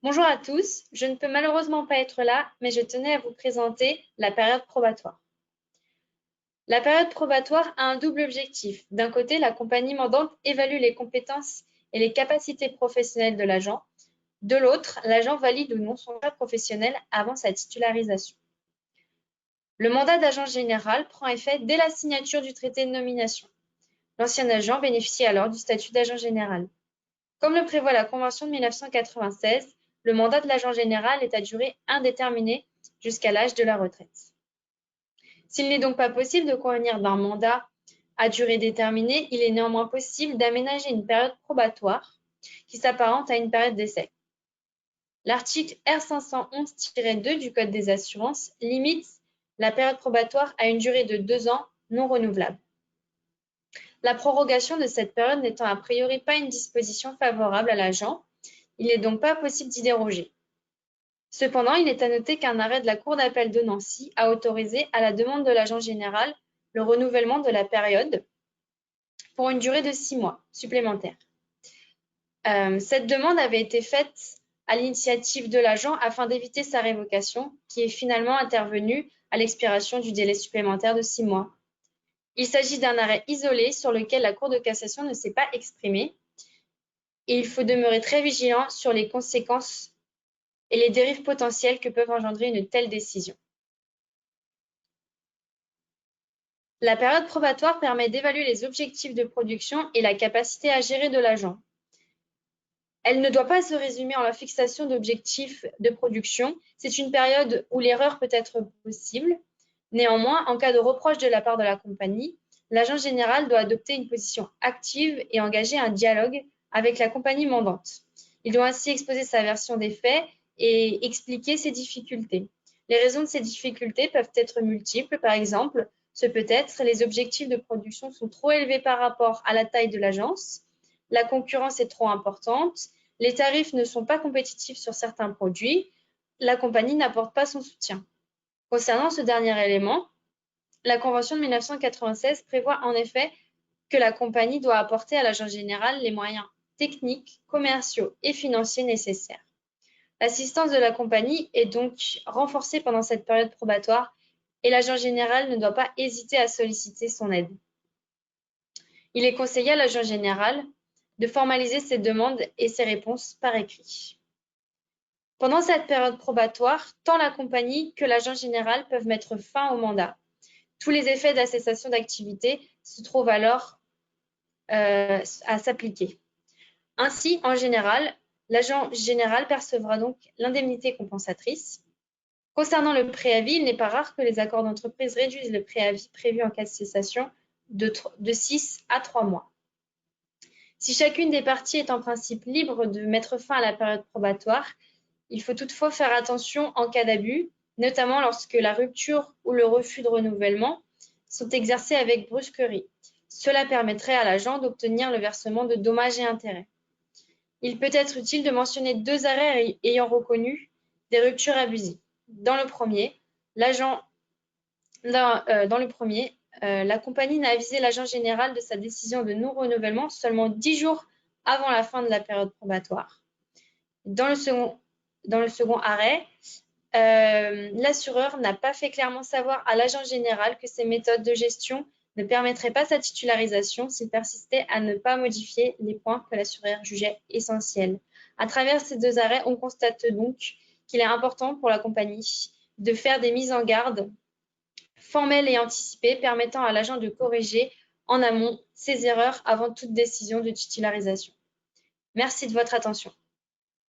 Bonjour à tous, je ne peux malheureusement pas être là, mais je tenais à vous présenter la période probatoire. La période probatoire a un double objectif. D'un côté, la compagnie mandante évalue les compétences et les capacités professionnelles de l'agent. De l'autre, l'agent valide ou non son choix professionnel avant sa titularisation. Le mandat d'agent général prend effet dès la signature du traité de nomination. L'ancien agent bénéficie alors du statut d'agent général. Comme le prévoit la Convention de 1996, le mandat de l'agent général est à durée indéterminée jusqu'à l'âge de la retraite. S'il n'est donc pas possible de convenir d'un mandat à durée déterminée, il est néanmoins possible d'aménager une période probatoire qui s'apparente à une période d'essai. L'article R511-2 du Code des assurances limite la période probatoire à une durée de 2 ans non renouvelable. La prorogation de cette période n'étant a priori pas une disposition favorable à l'agent, il n'est donc pas possible d'y déroger. Cependant, il est à noter qu'un arrêt de la Cour d'appel de Nancy a autorisé, à la demande de l'agent général, le renouvellement de la période pour une durée de 6 mois supplémentaires. Cette demande avait été faite à l'initiative de l'agent afin d'éviter sa révocation, qui est finalement intervenue à l'expiration du délai supplémentaire de 6 mois. Il s'agit d'un arrêt isolé sur lequel la Cour de cassation ne s'est pas exprimée et il faut demeurer très vigilant sur les conséquences et les dérives potentielles que peuvent engendrer une telle décision. La période probatoire permet d'évaluer les objectifs de production et la capacité à gérer de l'agent. Elle ne doit pas se résumer en la fixation d'objectifs de production. C'est une période où l'erreur peut être possible. Néanmoins, en cas de reproche de la part de la compagnie, l'agent général doit adopter une position active et engager un dialogue avec la compagnie mandante. Il doit ainsi exposer sa version des faits et expliquer ses difficultés. Les raisons de ces difficultés peuvent être multiples. Par exemple, ce peut être les objectifs de production sont trop élevés par rapport à la taille de l'agence, la concurrence est trop importante, les tarifs ne sont pas compétitifs sur certains produits, la compagnie n'apporte pas son soutien. Concernant ce dernier élément, la Convention de 1996 prévoit en effet que la compagnie doit apporter à l'agent général les moyens techniques, commerciaux et financiers nécessaires. L'assistance de la compagnie est donc renforcée pendant cette période probatoire et l'agent général ne doit pas hésiter à solliciter son aide. Il est conseillé à l'agent général de formaliser ses demandes et ses réponses par écrit. Pendant cette période probatoire, tant la compagnie que l'agent général peuvent mettre fin au mandat. Tous les effets de la cessation d'activité se trouvent alors à s'appliquer. Ainsi, en général, l'agent général percevra donc l'indemnité compensatrice. Concernant le préavis, il n'est pas rare que les accords d'entreprise réduisent le préavis prévu en cas de cessation de 6 à 3 mois. Si chacune des parties est en principe libre de mettre fin à la période probatoire, il faut toutefois faire attention en cas d'abus, notamment lorsque la rupture ou le refus de renouvellement sont exercés avec brusquerie. Cela permettrait à l'agent d'obtenir le versement de dommages et intérêts. Il peut être utile de mentionner 2 arrêts ayant reconnu des ruptures abusives. Dans le premier, la compagnie n'a avisé l'agent général de sa décision de non-renouvellement seulement 10 jours avant la fin de la période probatoire. Dans le second arrêt, l'assureur n'a pas fait clairement savoir à l'agent général que ses méthodes de gestion ne permettraient pas sa titularisation s'il persistait à ne pas modifier les points que l'assureur jugeait essentiels. À travers ces 2 arrêts, on constate donc qu'il est important pour la compagnie de faire des mises en garde formelles et anticipées permettant à l'agent de corriger en amont ses erreurs avant toute décision de titularisation. Merci de votre attention.